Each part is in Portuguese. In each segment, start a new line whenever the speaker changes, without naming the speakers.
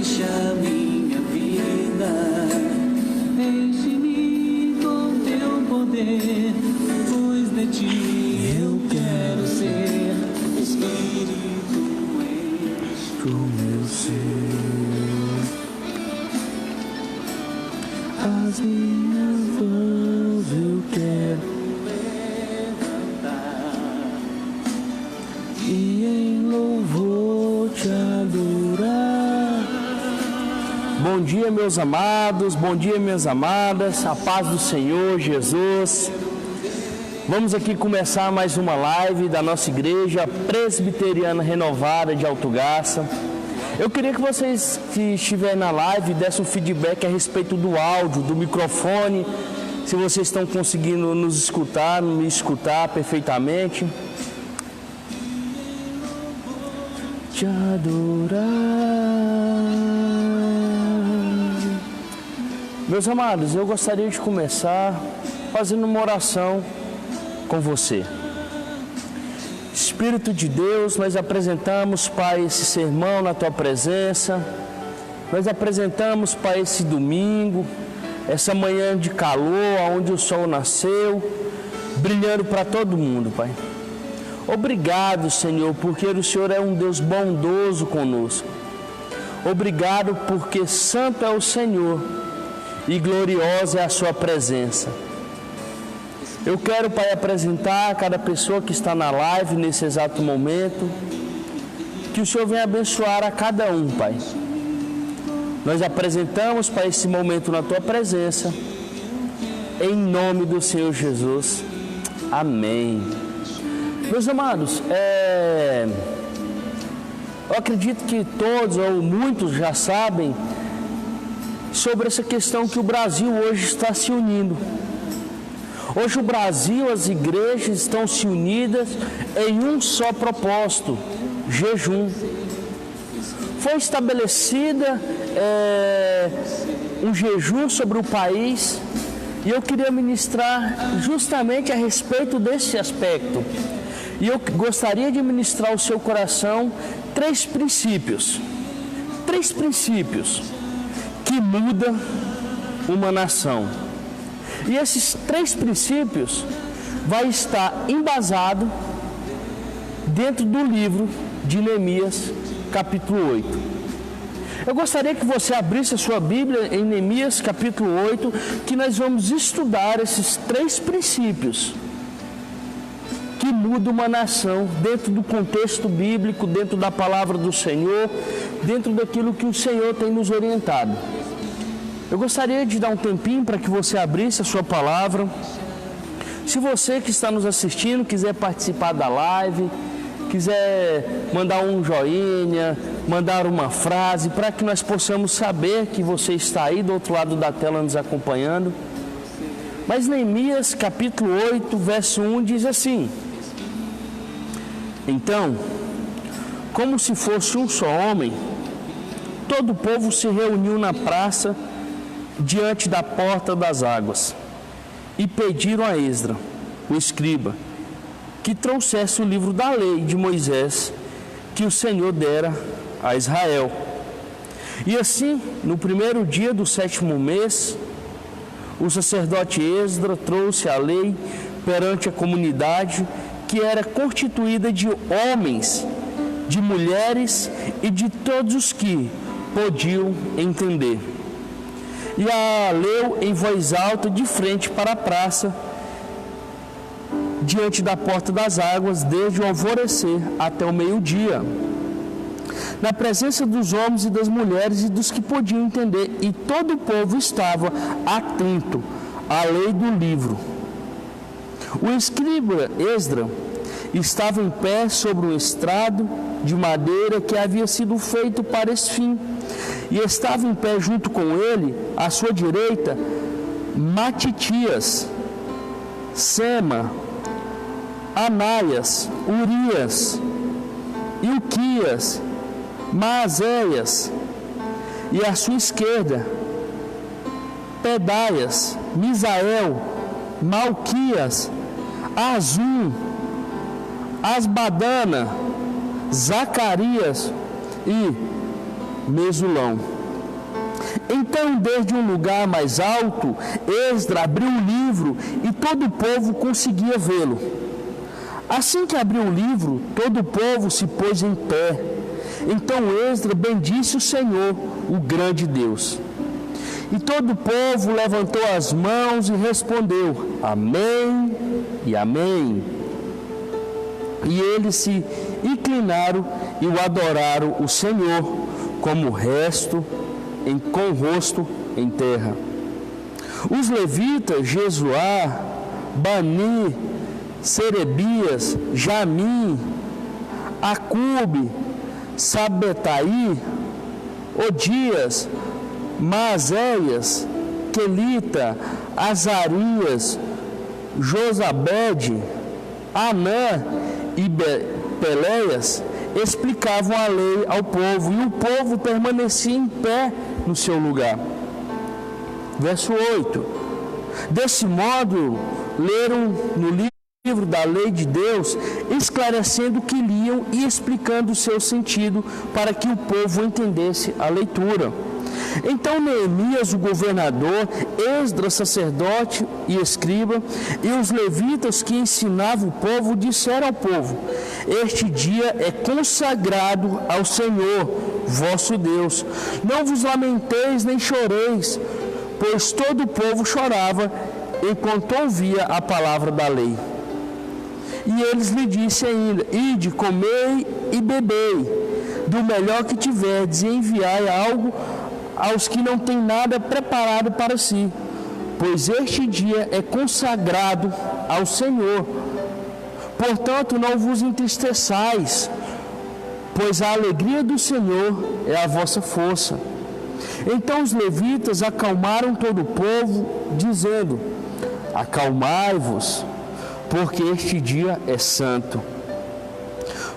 encha minha vida, enche-me com teu poder, pois de ti eu quero ser. Espírito, enche o meu ser. As minhas mãos eu quero e em louvor te adorar.
Bom dia, meus amados, bom dia, minhas amadas, a paz do Senhor Jesus. Vamos aqui começar mais uma live da nossa igreja presbiteriana renovada de Altogaça. Eu queria que vocês que estiverem na live dessem um feedback a respeito do áudio, do microfone, se vocês estão conseguindo nos escutar, me escutar perfeitamente. Te adorar. Meus amados, eu gostaria de começar fazendo uma oração com você. Espírito de Deus, nós apresentamos, Pai, esse sermão na Tua presença. Nós apresentamos, Pai, esse domingo, essa manhã de calor, onde o sol nasceu, brilhando para todo mundo, Pai. Obrigado, Senhor, porque o Senhor é um Deus bondoso conosco. Obrigado porque santo é o Senhor e gloriosa é a sua presença. Eu quero, Pai, apresentar a cada pessoa que está na live nesse exato momento, que o Senhor venha abençoar a cada um, Pai. Nós apresentamos, Pai, esse momento na Tua presença, em nome do Senhor Jesus. Amém. Meus amados, eu acredito que todos ou muitos já sabem sobre essa questão que o Brasil hoje está se unindo. Hoje o Brasil, as igrejas estão se unidas em um só propósito: jejum. Foi estabelecida um jejum sobre o país e eu queria ministrar justamente a respeito desse aspecto. E eu gostaria de ministrar ao seu coração três princípios que mudam uma nação. E esses três princípios vai estar embasado dentro do livro de Neemias, capítulo 8. Eu gostaria que você abrisse a sua Bíblia em Neemias, capítulo 8, que nós vamos estudar esses três princípios que muda uma nação dentro do contexto bíblico, dentro da palavra do Senhor, dentro daquilo que o Senhor tem nos orientado. Eu gostaria de dar um tempinho para que você abrisse a sua palavra. Se você que está nos assistindo quiser participar da live, quiser mandar um joinha, mandar uma frase, para que nós possamos saber que você está aí do outro lado da tela nos acompanhando. Mas Neemias capítulo 8, verso 1 diz assim: então, como se fosse um só homem, todo o povo se reuniu na praça diante da porta das águas e pediram a Esdra, o escriba, que trouxesse o livro da lei de Moisés que o Senhor dera a Israel. E assim, no primeiro dia do 7º mês, o sacerdote Esdra trouxe a lei perante a comunidade, que era constituída de homens, de mulheres e de todos os que podiam entender. E a leu em voz alta de frente para a praça, diante da porta das águas, desde o alvorecer até o meio-dia, na presença dos homens e das mulheres e dos que podiam entender, e todo o povo estava atento à lei do livro. O escriba Esdra estava em pé sobre um estrado de madeira que havia sido feito para esse fim, e estava em pé junto com ele, à sua direita, Matitias, Sema, Anaias, Urias, Ilquias, Maazéias, e à sua esquerda, Pedaias, Misael, Malquias, Azum, Asbadana, Zacarias e Mesulão. Então, desde um lugar mais alto, Esdras abriu o livro e todo o povo conseguia vê-lo. Assim que abriu o livro, todo o povo se pôs em pé. Então Esdras bendisse o Senhor, o grande Deus. E todo o povo levantou as mãos e respondeu: Amém e Amém. E eles se inclinaram e o adoraram o Senhor, com o rosto em terra. Os levitas, Jesuá, Bani, Serebias, Jamim, Acube, Sabetaí, Odias, Maazéias, Quelita, Azarias, Josabede, Anã e Peleias explicavam a lei ao povo, e o povo permanecia em pé no seu lugar. Verso 8. Desse modo, leram no livro da lei de Deus, esclarecendo o que liam e explicando o seu sentido para que o povo entendesse a leitura. Então Neemias, o governador, Esdras, sacerdote e escriba, e os levitas que ensinavam o povo, disseram ao povo: Este dia é consagrado ao Senhor, vosso Deus. Não vos lamenteis nem choreis, pois todo o povo chorava enquanto ouvia a palavra da lei. E eles lhe disseram ainda: Ide, comei e bebei, do melhor que tiverdes, e enviai algo aos que não têm nada preparado para si, pois este dia é consagrado ao Senhor. Portanto, não vos entristeçais, pois a alegria do Senhor é a vossa força. Então os levitas acalmaram todo o povo, dizendo: Acalmai-vos, porque este dia é santo.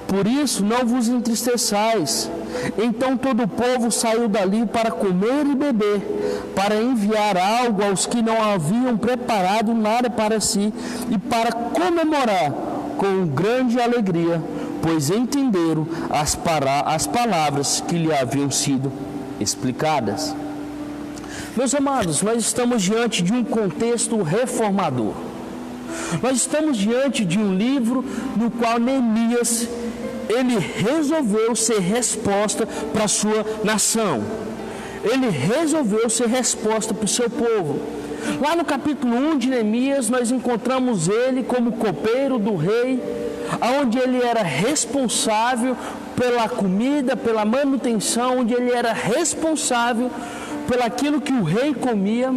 Por isso não vos entristeçais. Então todo o povo saiu dali para comer e beber, para enviar algo aos que não haviam preparado nada para si, e para comemorar com grande alegria, pois entenderam as palavras que lhe haviam sido explicadas. Meus amados, nós estamos diante de um contexto reformador. Nós estamos diante de um livro no qual Neemias, ele resolveu ser resposta para a sua nação. Ele resolveu ser resposta para o seu povo. Lá no capítulo 1 de Neemias, nós encontramos ele como copeiro do rei, onde ele era responsável pela comida, pela manutenção, onde ele era responsável por aquilo que o rei comia.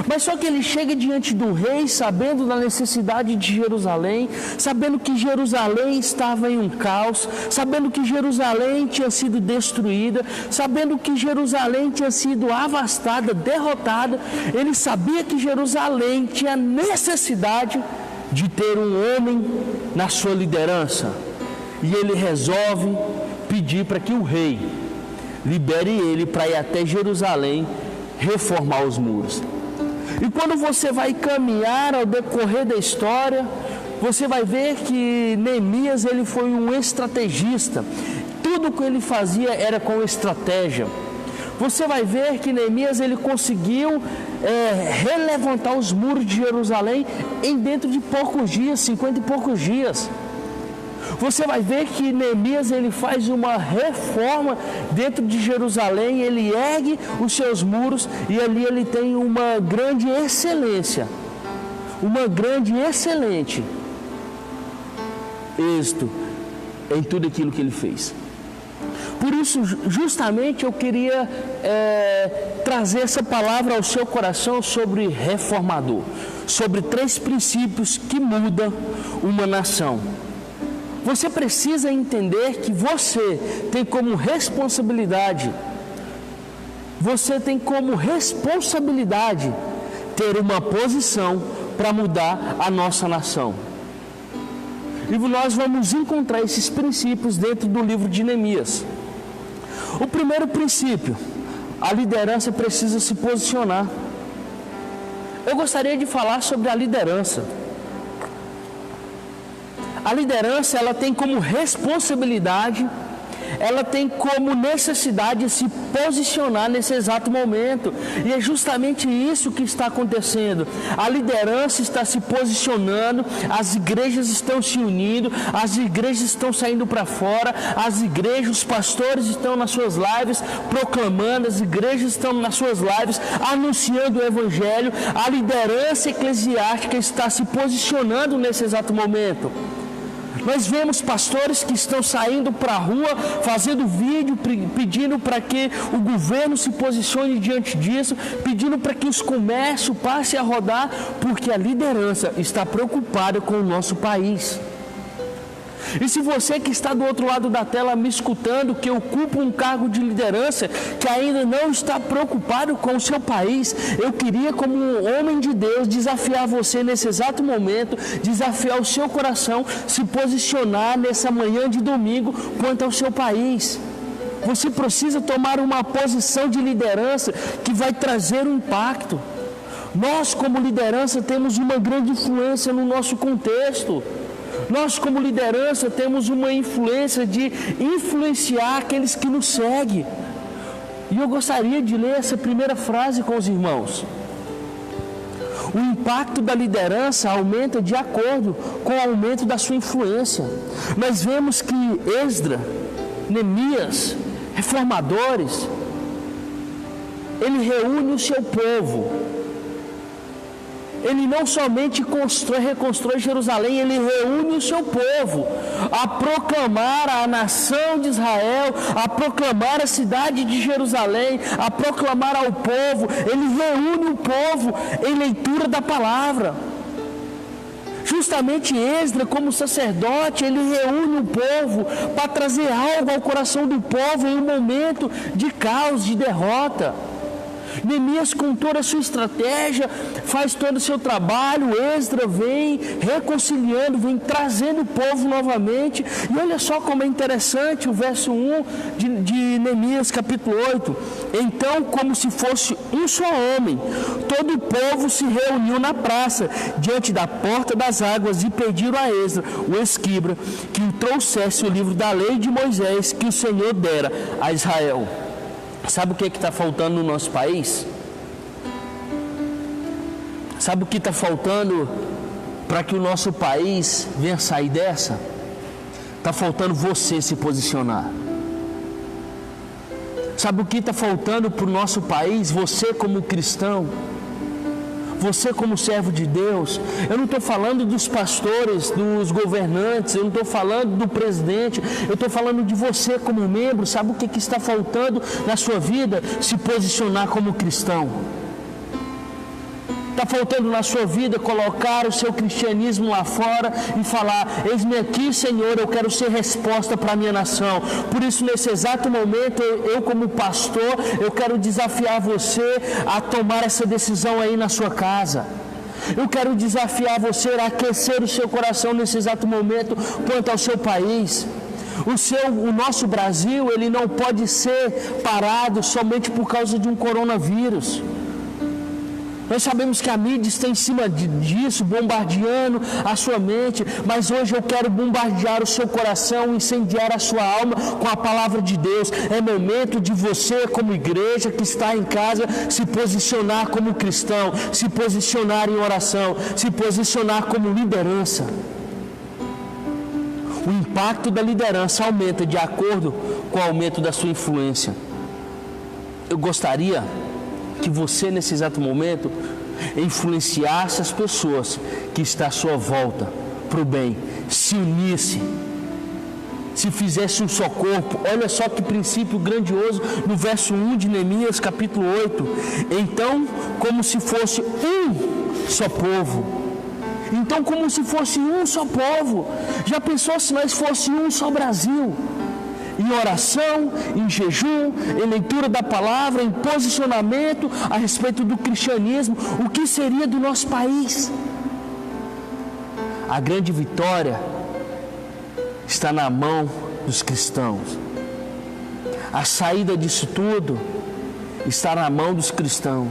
Mas só que ele chega diante do rei, sabendo da necessidade de Jerusalém, sabendo que Jerusalém estava em um caos, sabendo que Jerusalém tinha sido destruída, sabendo que Jerusalém tinha sido avastada, derrotada. Ele sabia que Jerusalém tinha necessidade de ter um homem na sua liderança. E ele resolve pedir para que o rei libere ele para ir até Jerusalém reformar os muros. E quando você vai caminhar ao decorrer da história, você vai ver que Neemias, ele foi um estrategista. Tudo que ele fazia era com estratégia. Você vai ver que Neemias, ele conseguiu relevantar os muros de Jerusalém em dentro de poucos dias, 50 e poucos dias. Você vai ver que Neemias, ele faz uma reforma dentro de Jerusalém, ele ergue os seus muros e ali ele tem uma grande excelência, excelente êxito em tudo aquilo que ele fez. Por isso, justamente, eu queria trazer essa palavra ao seu coração sobre reformador, sobre 3 princípios que mudam uma nação. Você precisa entender que você tem como responsabilidade, ter uma posição para mudar a nossa nação. E nós vamos encontrar esses princípios dentro do livro de Neemias. O primeiro princípio: a liderança precisa se posicionar. Eu gostaria de falar sobre a liderança. A liderança, ela tem como responsabilidade ela tem como necessidade se posicionar nesse exato momento. E é justamente isso que está acontecendo. A liderança está se posicionando, as igrejas estão se unindo, as igrejas estão saindo para fora, as igrejas, os pastores estão nas suas lives proclamando, as igrejas estão nas suas lives anunciando o Evangelho. A liderança eclesiástica está se posicionando nesse exato momento. Nós vemos pastores que estão saindo para a rua, fazendo vídeo, pedindo para que o governo se posicione diante disso, pedindo para que os comércios passem a rodar, porque a liderança está preocupada com o nosso país. E se você que está do outro lado da tela me escutando, que ocupa um cargo de liderança, que ainda não está preocupado com o seu país, eu queria, como um homem de Deus, desafiar você nesse exato momento, desafiar o seu coração, se posicionar nessa manhã de domingo quanto ao seu país. Você precisa tomar uma posição de liderança que vai trazer um impacto. Nós, como liderança, temos uma grande influência no nosso contexto. Nós, como liderança, temos uma influência de influenciar aqueles que nos seguem. E eu gostaria de ler essa primeira frase com os irmãos. O impacto da liderança aumenta de acordo com o aumento da sua influência. Nós vemos que Esdras, Neemias, reformadores, ele reúne o seu povo. Ele não somente reconstrói Jerusalém, ele reúne o seu povo a proclamar a nação de Israel, a proclamar a cidade de Jerusalém, a proclamar ao povo. Ele reúne o povo em leitura da palavra. Justamente Esdras, como sacerdote, ele reúne o povo para trazer algo ao coração do povo em um momento de caos, de derrota. Neemias, com toda a sua estratégia, faz todo o seu trabalho. Esdras vem reconciliando, vem trazendo o povo novamente. E olha só como é interessante o verso 1 de Neemias capítulo 8. Então, como se fosse um só homem, todo o povo se reuniu na praça, diante da porta das águas, e pediram a Esdras, o escriba, que trouxesse o livro da lei de Moisés, que o Senhor dera a Israel. Sabe o que está faltando no nosso país? Sabe o que está faltando para que o nosso país venha sair dessa? Está faltando você se posicionar. Sabe o que está faltando para o nosso país? Você como cristão, você como servo de Deus. Eu não estou falando dos pastores, dos governantes, eu não estou falando do presidente, eu estou falando de você como membro. Sabe o que está faltando na sua vida? Se posicionar como cristão. Está faltando na sua vida colocar o seu cristianismo lá fora e falar: eis-me aqui, Senhor, eu quero ser resposta para a minha nação. Por isso, nesse exato momento, eu como pastor, eu quero desafiar você a tomar essa decisão aí na sua casa. Eu quero desafiar você a aquecer o seu coração nesse exato momento quanto ao seu país. O nosso Brasil, ele não pode ser parado somente por causa de um coronavírus. Nós sabemos que a mídia está em cima disso, bombardeando a sua mente, mas hoje eu quero bombardear o seu coração, incendiar a sua alma com a palavra de Deus. É momento de você, como igreja que está em casa, se posicionar como cristão, se posicionar em oração, se posicionar como liderança. O impacto da liderança aumenta de acordo com o aumento da sua influência. Eu gostaria que você, nesse exato momento, influenciasse as pessoas que estão à sua volta para o bem, se unisse, se fizesse um só corpo. Olha só que princípio grandioso no verso 1 de Neemias capítulo 8. Então, como se fosse um só povo. Então, como se fosse um só povo. Já pensou se nós fosse um só Brasil? Em oração, em jejum, em leitura da palavra, em posicionamento a respeito do cristianismo, o que seria do nosso país? A grande vitória está na mão dos cristãos. A saída disso tudo está na mão dos cristãos.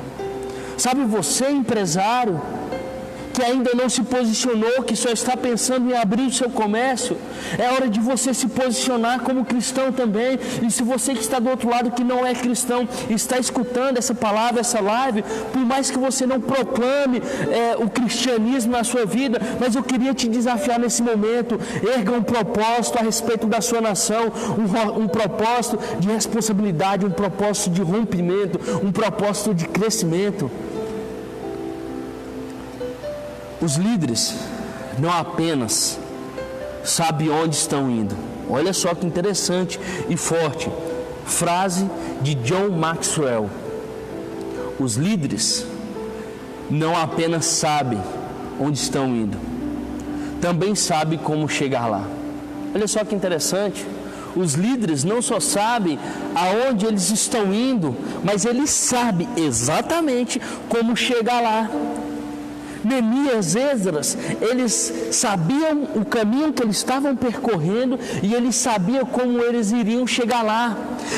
Sabe você, empresário, que ainda não se posicionou, que só está pensando em abrir o seu comércio, é hora de você se posicionar como cristão também. E se você que está do outro lado, que não é cristão, está escutando essa palavra, essa live, por mais que você não proclame o cristianismo na sua vida, mas eu queria te desafiar nesse momento: erga um propósito a respeito da sua nação, um propósito de responsabilidade, um propósito de rompimento, um propósito de crescimento. Os líderes não apenas sabem onde estão indo. Olha só que interessante e forte. Frase de John Maxwell: os líderes não apenas sabem onde estão indo, também sabem como chegar lá. Olha só que interessante. Os líderes não só sabem aonde eles estão indo, mas eles sabem exatamente como chegar lá. Neemias, Esdras, eles sabiam o caminho que eles estavam percorrendo e eles sabiam como eles iriam chegar lá.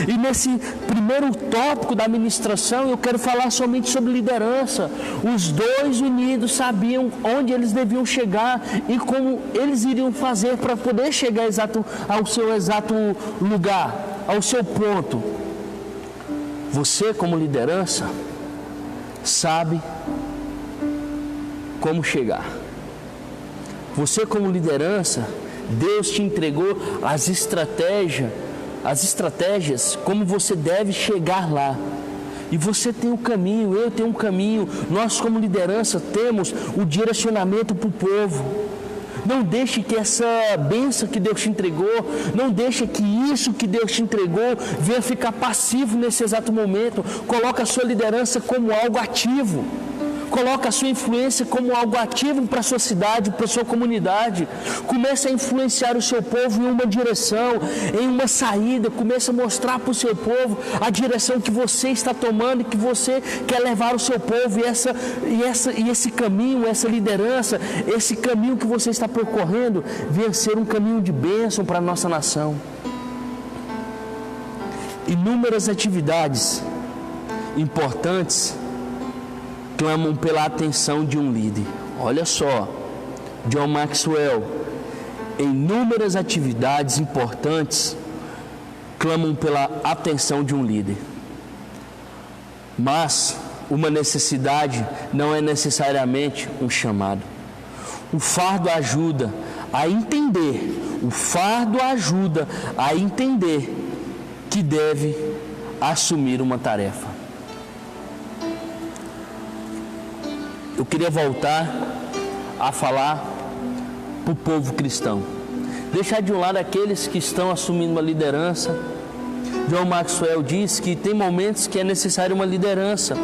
E nesse primeiro tópico da ministração eu quero falar somente sobre liderança. Os dois unidos sabiam onde eles deviam chegar e como eles iriam fazer para poder chegar ao seu exato lugar, ao seu ponto. Você, como liderança, sabe como chegar. Você, como liderança, Deus te entregou as estratégias como você deve chegar lá. E você tem um caminho, eu tenho um caminho, nós como liderança temos o direcionamento para o povo. Não deixe que essa bênção que Deus te entregou, não deixe que isso que Deus te entregou venha ficar passivo nesse exato momento. Coloque a sua liderança como algo ativo. Coloca a sua influência como algo ativo para a sua cidade, para a sua comunidade. Comece a influenciar o seu povo em uma direção, em uma saída. Comece a mostrar para o seu povo a direção que você está tomando e que você quer levar o seu povo. E esse caminho, essa liderança, esse caminho que você está percorrendo, venha ser um caminho de bênção para a nossa nação. Inúmeras atividades importantes clamam pela atenção de um líder. Olha só, John Maxwell: inúmeras atividades importantes clamam pela atenção de um líder. Mas uma necessidade não é necessariamente um chamado. O fardo ajuda a entender que deve assumir uma tarefa. Eu queria voltar a falar para o povo cristão. Deixar de um lado aqueles que estão assumindo uma liderança. John Maxwell diz que tem momentos que é necessário uma liderança.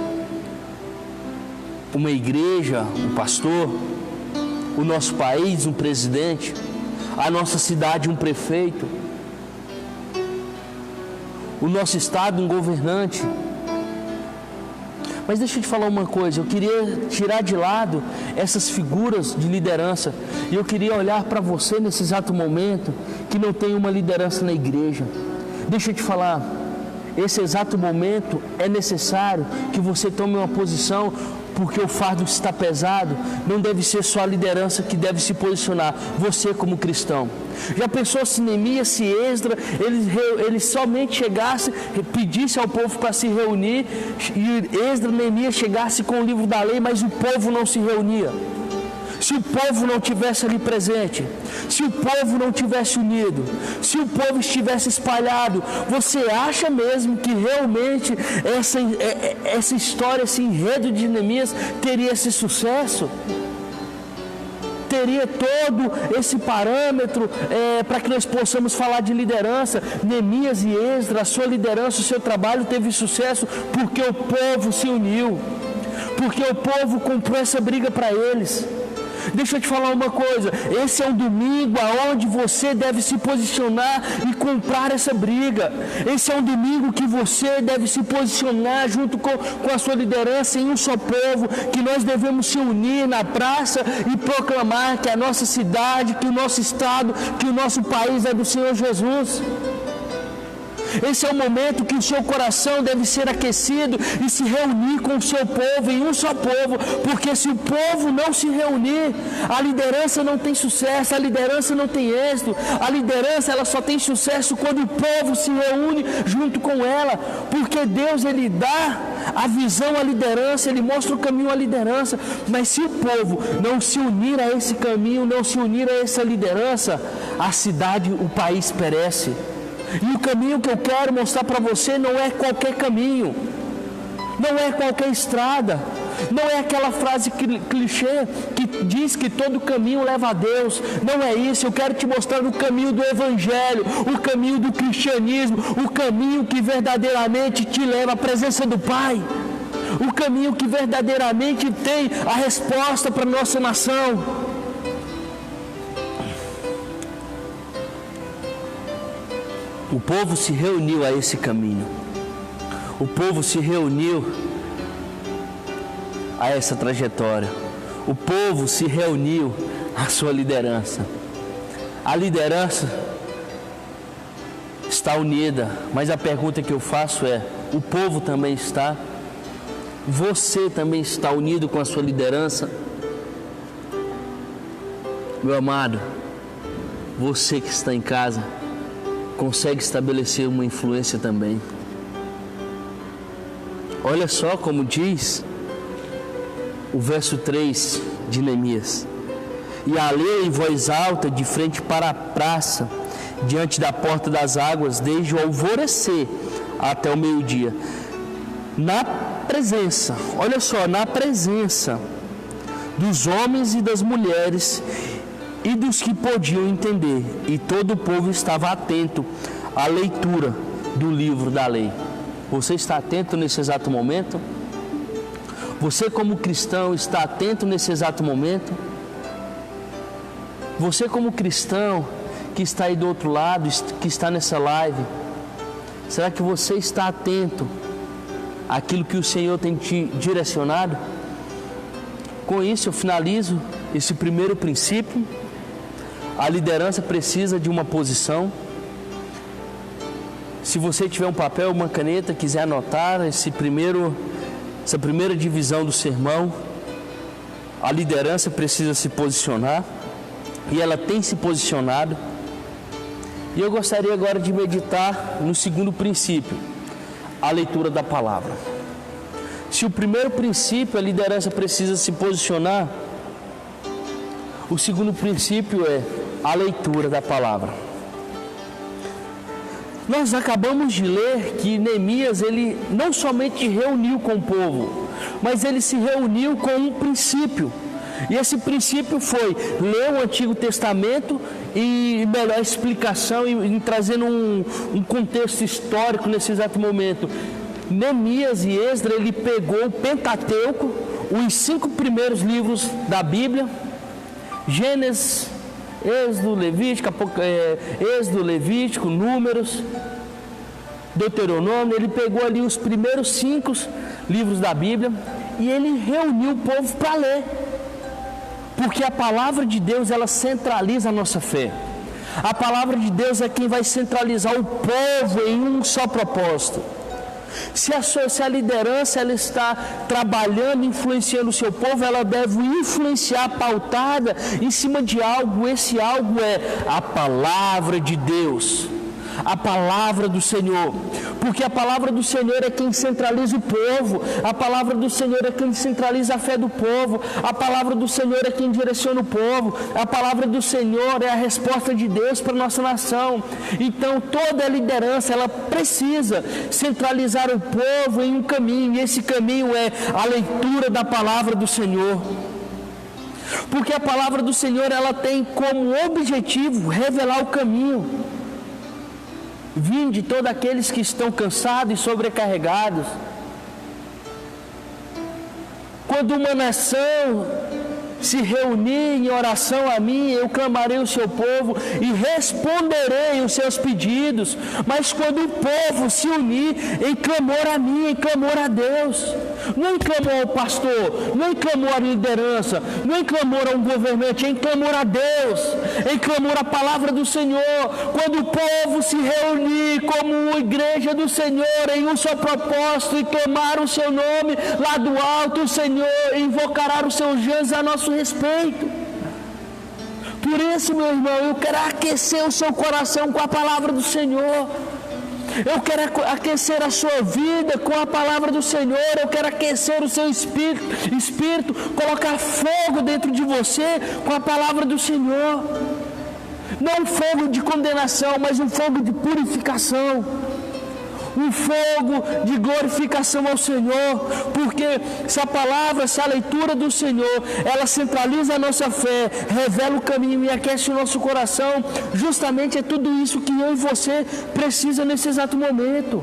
Uma igreja, um pastor, o nosso país, um presidente, a nossa cidade, um prefeito, o nosso estado, um governante. Mas deixa eu te falar uma coisa, eu queria tirar de lado essas figuras de liderança e eu queria olhar para você nesse exato momento que não tem uma liderança na igreja. Deixa eu te falar, esse exato momento é necessário que você tome uma posição, porque o fardo está pesado. Não deve ser só a liderança que deve se posicionar, você como cristão. Já pensou se Neemias, se Esdras, eles somente chegassem, pedissem ao povo para se reunir, e Esdras, Neemias chegassem com o livro da lei, mas o povo não se reunia? Se o povo não tivesse ali presente, se o povo não tivesse unido, se o povo estivesse espalhado, você acha mesmo que realmente essa história, esse enredo de Neemias teria esse sucesso? Teria todo esse parâmetro para que nós possamos falar de liderança? Neemias e Esdras, a sua liderança, o seu trabalho teve sucesso porque o povo se uniu, porque o povo comprou essa briga para eles. Deixa eu te falar uma coisa, esse é um domingo aonde você deve se posicionar e comprar essa briga. Esse é um domingo que você deve se posicionar junto com a sua liderança em um só povo, que nós devemos se unir na praça e proclamar que a nossa cidade, que o nosso estado, que o nosso país é do Senhor Jesus. Esse é o momento que o seu coração deve ser aquecido e se reunir com o seu povo em um só povo, porque se o povo não se reunir, a liderança não tem sucesso, a liderança não tem êxito, a liderança ela só tem sucesso quando o povo se reúne junto com ela, porque Deus ele dá a visão à liderança, ele mostra o caminho à liderança, mas se o povo não se unir a esse caminho, não se unir a essa liderança, a cidade, o país perece. E o caminho que eu quero mostrar para você não é qualquer caminho, não é qualquer estrada, não é aquela frase clichê que diz que todo caminho leva a Deus. Não é isso. Eu quero te mostrar o caminho do Evangelho, o caminho do cristianismo, o caminho que verdadeiramente te leva à presença do Pai, o caminho que verdadeiramente tem a resposta para a nossa nação. O povo se reuniu a esse caminho. O povo se reuniu a essa trajetória. O povo se reuniu à sua liderança. A liderança está unida, mas a pergunta que eu faço é: o povo também está? Você também está unido com a sua liderança? Meu amado, você que está em casa, consegue estabelecer uma influência também. Olha só como diz o verso 3 de Neemias: e a ler em voz alta de frente para a praça, diante da porta das águas, desde o alvorecer até o meio-dia, na presença, olha só, na presença dos homens e das mulheres e dos que podiam entender, e todo o povo estava atento à leitura do livro da lei. Você está atento nesse exato momento? Você como cristão está atento nesse exato momento? Você como cristão que está aí do outro lado, que está nessa live, será que você está atento àquilo que o Senhor tem te direcionado? Com isso eu finalizo esse primeiro princípio. A liderança precisa de uma posição. Se você tiver um papel, uma caneta, quiser anotar essa primeira divisão do sermão, a liderança precisa se posicionar, e ela tem se posicionado. E eu gostaria agora de meditar no segundo princípio, a leitura da palavra. Se o primeiro princípio, a liderança precisa se posicionar, o segundo princípio é a leitura da palavra. Nós acabamos de ler que Neemias, ele não somente reuniu com o povo, mas ele se reuniu com um princípio. E esse princípio foi ler o Antigo Testamento e melhor explicação e trazendo um contexto histórico nesse exato momento. Neemias e Esdras, ele pegou o Pentateuco, os 5 primeiros livros da Bíblia, Gênesis, Êxodo, Levítico, Números, Deuteronômio. Ele pegou ali os primeiros 5 livros da Bíblia e ele reuniu o povo para ler, porque a palavra de Deus, ela centraliza a nossa fé. A palavra de Deus é quem vai centralizar o povo em um só propósito. Se a liderança ela está trabalhando, influenciando o seu povo, ela deve influenciar pautada em cima de algo. Esse algo é a palavra de Deus, a palavra do Senhor, porque a palavra do Senhor é quem centraliza o povo, a palavra do Senhor é quem centraliza a fé do povo, a palavra do Senhor é quem direciona o povo, a palavra do Senhor é a resposta de Deus para a nossa nação. Então toda a liderança, ela precisa centralizar o povo em um caminho, e esse caminho é a leitura da palavra do Senhor. Porque a palavra do Senhor, ela tem como objetivo revelar o caminho. Vinde todos aqueles que estão cansados e sobrecarregados. Quando uma nação se reunir em oração a mim, eu clamarei o seu povo e responderei os seus pedidos. Mas quando o povo se unir em clamor a mim, em clamor a Deus, não em clamor ao pastor, não em clamor à liderança, não em clamor a um governante, é em clamor a Deus, em clamor à palavra do Senhor. Quando o povo se reunir como igreja do Senhor em um só propósito e clamar o seu nome lá do alto, o Senhor invocará os seus anjos a nosso respeito. Por isso, meu irmão, eu quero aquecer o seu coração com a palavra do Senhor. Eu quero aquecer a sua vida com a palavra do Senhor. Eu quero aquecer o seu espírito, colocar fogo dentro de você com a palavra do Senhor. Não um fogo de condenação, mas um fogo de purificação. Um fogo de glorificação ao Senhor, porque se a palavra, se a leitura do Senhor, ela centraliza a nossa fé, revela o caminho e aquece o nosso coração, justamente é tudo isso que eu e você precisa nesse exato momento.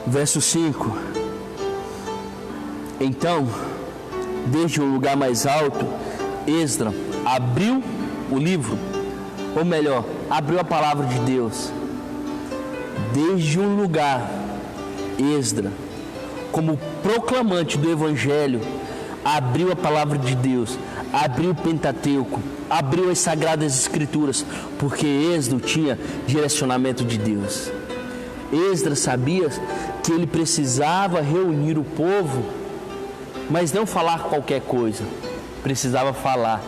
Verso 5. Então, desde um lugar mais alto, Esdras abriu o livro, ou melhor, abriu a palavra de Deus. Desde um lugar, Esdras, como proclamante do Evangelho, abriu a palavra de Deus, abriu o Pentateuco, abriu as Sagradas Escrituras, porque Esdras tinha direcionamento de Deus. Esdras sabia que ele precisava reunir o povo, mas não falar qualquer coisa, precisava falar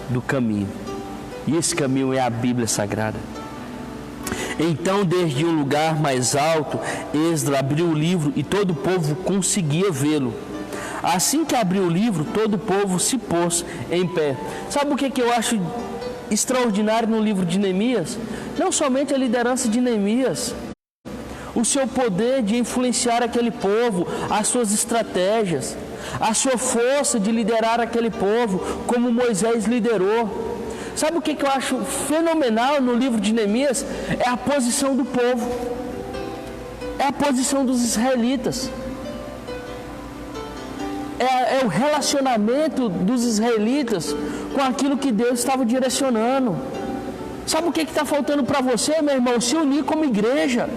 do caminho, e esse caminho é a Bíblia Sagrada. Então, desde um lugar mais alto, Esdras abriu o livro e todo o povo conseguia vê-lo. Assim que abriu o livro, todo o povo se pôs em pé. Sabe o que eu acho extraordinário no livro de Neemias? Não somente a liderança de Neemias, o seu poder de influenciar aquele povo, as suas estratégias, a sua força de liderar aquele povo, como Moisés liderou. Sabe o que eu acho fenomenal no livro de Neemias? É a posição do povo, é a posição dos israelitas, é o relacionamento dos israelitas com aquilo que Deus estava direcionando. Sabe o que está faltando para você, meu irmão? Se unir como igreja.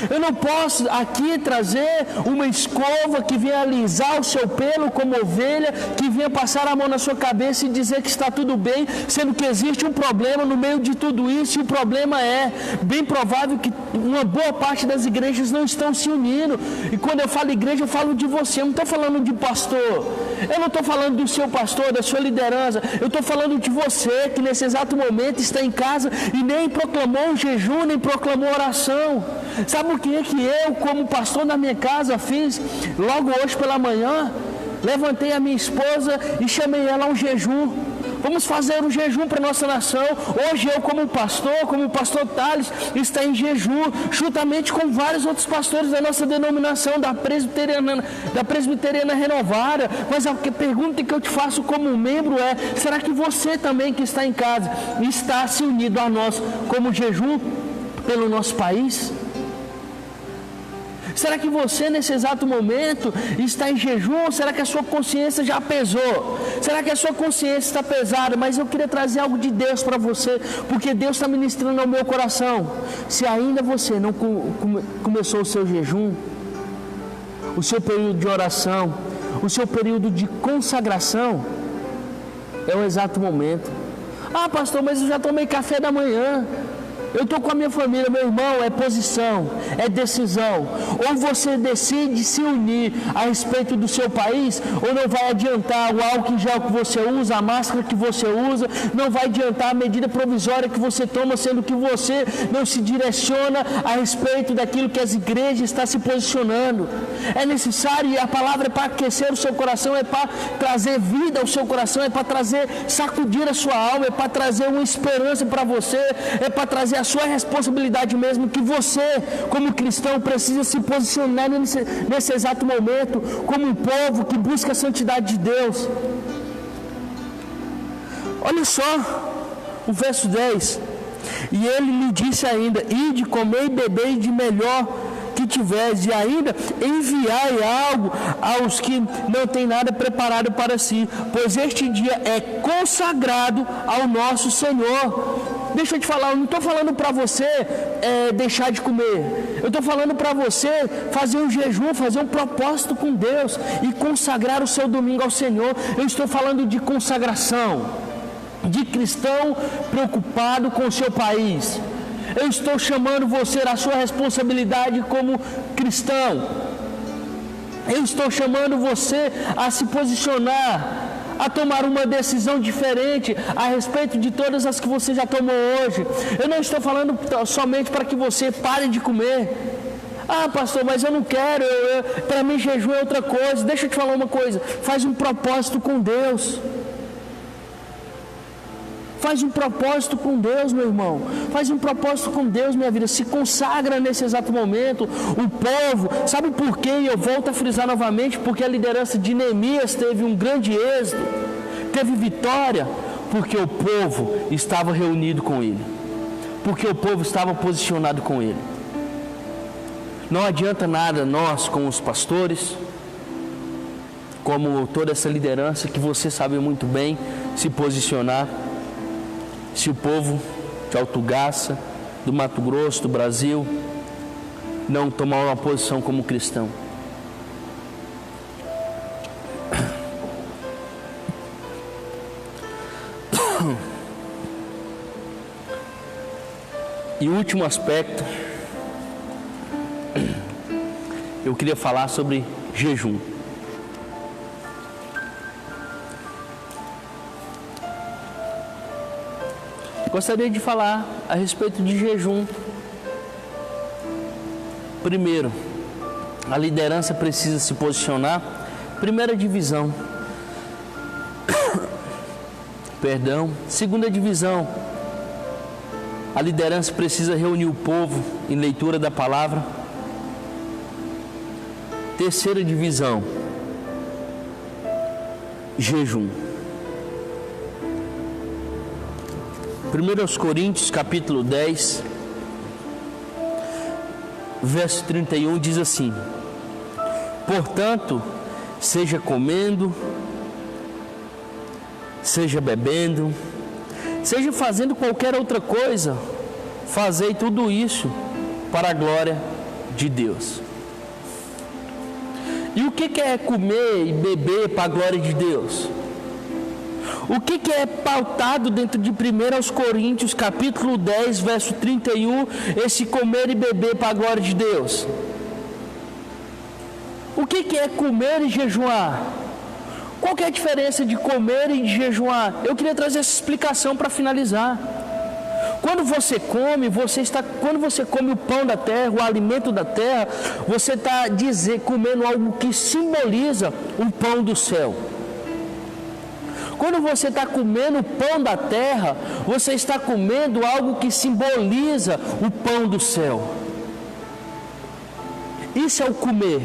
Eu não posso aqui trazer uma escova que venha alisar o seu pelo como ovelha, que venha passar a mão na sua cabeça e dizer que está tudo bem, sendo que existe um problema no meio de tudo isso, e o problema é bem provável que uma boa parte das igrejas não estão se unindo. E quando eu falo igreja, eu falo de você, eu não estou falando de pastor, eu não estou falando do seu pastor, da sua liderança, eu estou falando de você que nesse exato momento está em casa e nem proclamou um jejum, nem proclamou oração. Sabe o que eu, como pastor da minha casa, fiz logo hoje pela manhã? Levantei a minha esposa e chamei ela a um jejum. Vamos fazer um jejum para a nossa nação. Hoje eu, como o pastor Thales, está em jejum, juntamente com vários outros pastores da nossa denominação, da Presbiteriana Renovada. Mas a pergunta que eu te faço como membro é: será que você também que está em casa está se unido a nós como jejum pelo nosso país? Será que você nesse exato momento está em jejum? Ou será que a sua consciência já pesou? Será que a sua consciência está pesada? Mas eu queria trazer algo de Deus para você, porque Deus está ministrando ao meu coração. Se ainda você não começou o seu jejum, o seu período de oração, o seu período de consagração, é o exato momento. Ah, pastor, mas eu já tomei café da manhã. Eu estou com a minha família, meu irmão, é posição, é decisão. Ou você decide se unir a respeito do seu país, ou não vai adiantar o álcool em gel que você usa, a máscara que você usa, não vai adiantar a medida provisória que você toma, sendo que você não se direciona a respeito daquilo que as igrejas estão se posicionando. É necessário, e a palavra é para aquecer o seu coração, é para trazer vida ao seu coração, é para trazer, sacudir a sua alma, é para trazer uma esperança para você, é para trazer a sua responsabilidade mesmo, que você, como cristão, precisa se posicionar nesse exato momento, como um povo que busca a santidade de Deus. Olha só o verso 10. E ele lhe disse ainda: ide, comer e beber de melhor que mantiveres, e ainda enviai algo aos que não têm nada preparado para si, pois este dia é consagrado ao nosso Senhor. Deixa eu te falar, eu não estou falando para você deixar de comer. Eu estou falando para você fazer um jejum, fazer um propósito com Deus e consagrar o seu domingo ao Senhor. Eu estou falando de consagração, de cristão preocupado com o seu país. Eu estou chamando você à sua responsabilidade como cristão. Eu estou chamando você a se posicionar, a tomar uma decisão diferente a respeito de todas as que você já tomou hoje. Eu não estou falando somente para que você pare de comer. Ah, pastor, mas eu não quero, para mim jejum é outra coisa. Deixa eu te falar uma coisa, faz um propósito com Deus. Faz um propósito com Deus, meu irmão. Faz um propósito com Deus, minha vida. Se consagra nesse exato momento. O povo, sabe por quê? E eu volto a frisar novamente, porque a liderança de Neemias teve um grande êxito, teve vitória, porque o povo estava reunido com ele, porque o povo estava posicionado com ele. Não adianta nada nós, como os pastores, como toda essa liderança, que você sabe muito bem se posicionar, se o povo de Alto-Garça, do Mato Grosso, do Brasil, não tomar uma posição como cristão. E o último aspecto, eu queria falar sobre jejum. Gostaria de falar a respeito de jejum. Primeiro, a liderança precisa se posicionar. Primeira divisão. Perdão. Segunda divisão. A liderança precisa reunir o povo em leitura da palavra. Terceira divisão. Jejum. 1 Coríntios capítulo 10, verso 31 diz assim: portanto, seja comendo, seja bebendo, seja fazendo qualquer outra coisa, fazei tudo isso para a glória de Deus. E o que é comer e beber para a glória de Deus? O que é pautado dentro de 1 Coríntios capítulo 10, verso 31, esse comer e beber para a glória de Deus? O que é comer e jejuar? Qual que é a diferença de comer e de jejuar? Eu queria trazer essa explicação para finalizar. Quando você come, quando você come o pão da terra, o alimento da terra, você está comendo algo que simboliza o pão do céu. Quando você está comendo o pão da terra, você está comendo algo que simboliza o pão do céu. Isso é o comer.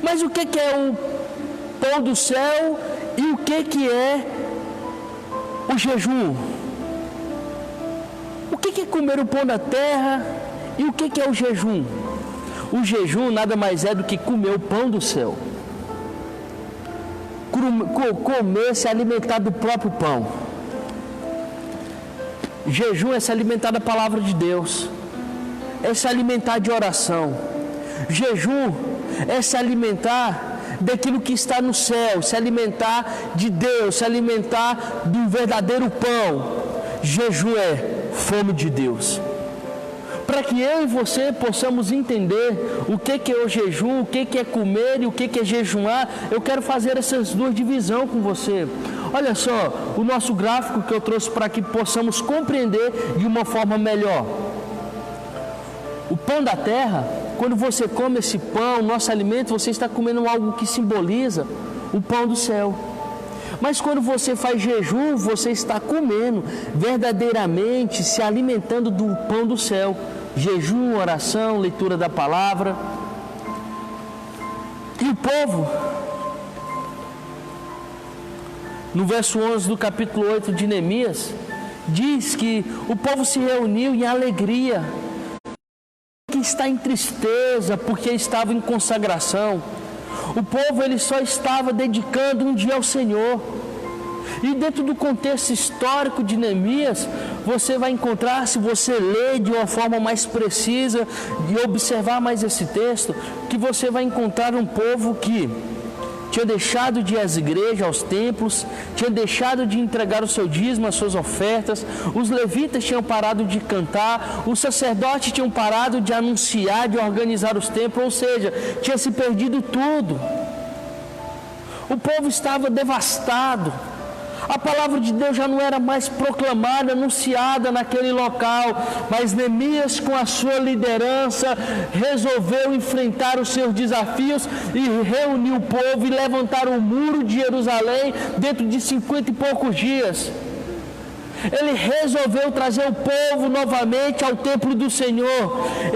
Mas o que é o pão do céu e o que é o jejum? O que é comer o pão da terra e o que é o jejum? O jejum nada mais é do que comer o pão do céu. Comer, se alimentar do próprio pão. Jejum é se alimentar da palavra de Deus, é se alimentar de oração. Jejum é se alimentar daquilo que está no céu, se alimentar de Deus, se alimentar do verdadeiro pão. Jejum é fome de Deus. Para que eu e você possamos entender o que é o jejum, o que é comer e o que é jejuar, eu quero fazer essas duas divisões com você. Olha só, o nosso gráfico que eu trouxe para que possamos compreender de uma forma melhor. O pão da terra, quando você come esse pão, nosso alimento, você está comendo algo que simboliza o pão do céu. Mas quando você faz jejum, você está comendo verdadeiramente, se alimentando do pão do céu. Jejum, oração, leitura da palavra. E o povo, no verso 11 do capítulo 8 de Neemias, diz que o povo se reuniu em alegria, que está em tristeza porque estava em consagração. O povo ele só estava dedicando um dia ao Senhor. E dentro do contexto histórico de Neemias, você vai encontrar, se você ler de uma forma mais precisa e observar mais esse texto, que você vai encontrar um povo que tinha deixado de ir às igrejas, aos templos, tinha deixado de entregar o seu dízimo, as suas ofertas, os levitas tinham parado de cantar, os sacerdotes tinham parado de anunciar, de organizar os templos, ou seja, tinha se perdido tudo. O povo estava devastado. A palavra de Deus já não era mais proclamada, anunciada naquele local, mas Neemias, com a sua liderança, resolveu enfrentar os seus desafios e reuniu o povo e levantar o muro de Jerusalém dentro de 50 e poucos dias. Ele resolveu trazer o povo novamente ao templo do Senhor.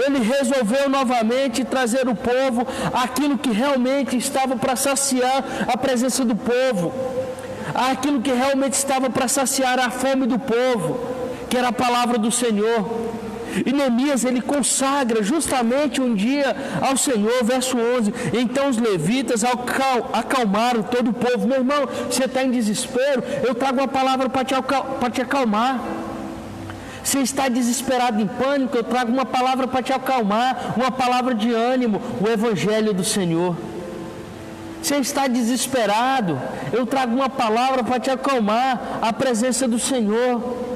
Ele resolveu novamente trazer o povo aquilo que realmente estava para saciar a presença do povo, aquilo que realmente estava para saciar a fome do povo, que era a palavra do Senhor. E Neemias, ele consagra justamente um dia ao Senhor, verso 11. Então os levitas acalmaram todo o povo. Meu irmão, você está em desespero? Eu trago uma palavra para te acalmar. Você está desesperado, em pânico? Eu trago uma palavra para te acalmar, uma palavra de ânimo, o Evangelho do Senhor. Você está desesperado? Eu trago uma palavra para te acalmar, a presença do Senhor.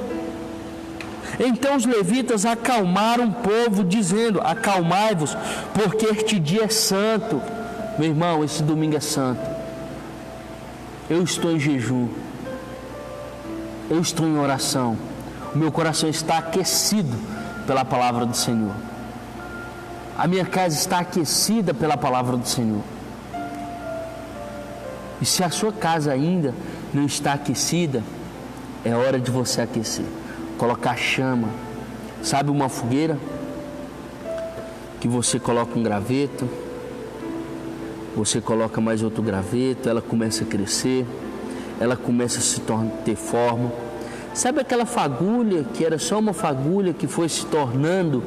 Então os levitas acalmaram o povo, dizendo: acalmai-vos, porque este dia é santo. Meu irmão, esse domingo é santo. Eu estou em jejum. Eu estou em oração. O meu coração está aquecido pela palavra do Senhor. A minha casa está aquecida pela palavra do Senhor. E se a sua casa ainda não está aquecida, é hora de você aquecer. Colocar chama. Sabe uma fogueira? Que você coloca um graveto, você coloca mais outro graveto, ela começa a crescer, ela começa a se ter forma. Sabe aquela fagulha que era só uma fagulha que foi se tornando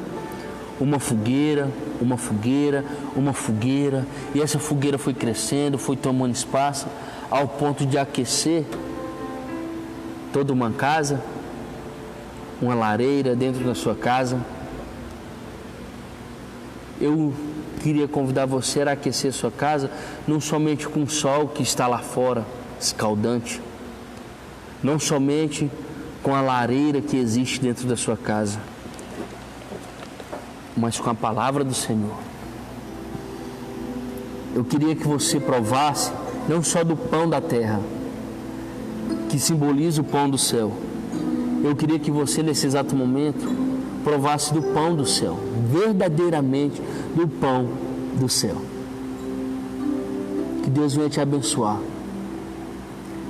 uma fogueira, uma fogueira, uma fogueira, e essa fogueira foi crescendo, foi tomando espaço, ao ponto de aquecer toda uma casa, uma lareira dentro da sua casa. Eu queria convidar você a aquecer sua casa, não somente com o sol que está lá fora, escaldante, não somente com a lareira que existe dentro da sua casa, mas com a palavra do Senhor. Eu queria que você provasse não só do pão da terra, que simboliza o pão do céu. Eu queria que você, nesse exato momento, provasse do pão do céu, verdadeiramente do pão do céu. Que Deus venha te abençoar,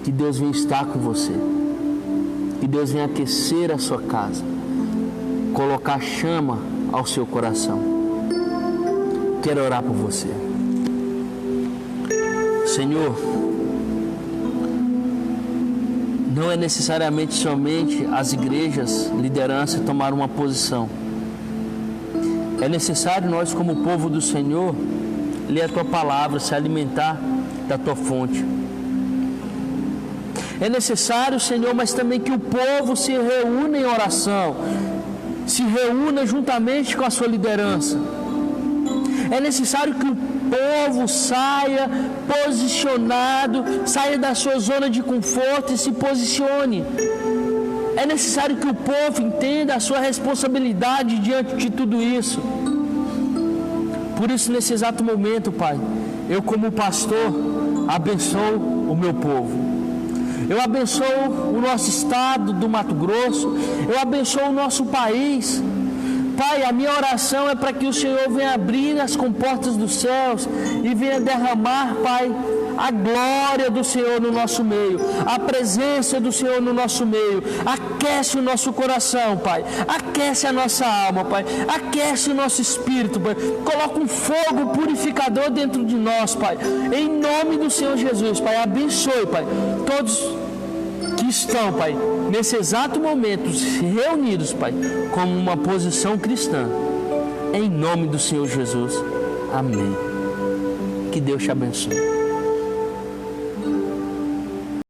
que Deus venha estar com você, que Deus venha aquecer a sua casa, colocar chama ao seu coração. Quero orar por você. Senhor, não é necessariamente somente as igrejas, liderança, tomar uma posição. É necessário nós, como povo do Senhor, ler a Tua palavra, se alimentar da Tua fonte. É necessário, Senhor, mas também que o povo se reúna em oração, se reúna juntamente com a sua liderança. É necessário que o povo saia posicionado, saia da sua zona de conforto e se posicione. É necessário que o povo entenda a sua responsabilidade diante de tudo isso. Por isso, nesse exato momento, Pai, eu como pastor abençoo o meu povo. Eu abençoo o nosso estado do Mato Grosso, eu abençoo o nosso país. Pai, a minha oração é para que o Senhor venha abrir as comportas dos céus e venha derramar, Pai, a glória do Senhor no nosso meio, a presença do Senhor no nosso meio. Aquece o nosso coração, Pai, aquece a nossa alma, Pai, aquece o nosso espírito, Pai. Coloca um fogo purificador dentro de nós, Pai, em nome do Senhor Jesus, Pai. Abençoe, Pai, todos que estão, Pai, nesse exato momento reunidos, Pai, como uma posição cristã. em nome do Senhor Jesus. Amém. Que Deus te abençoe.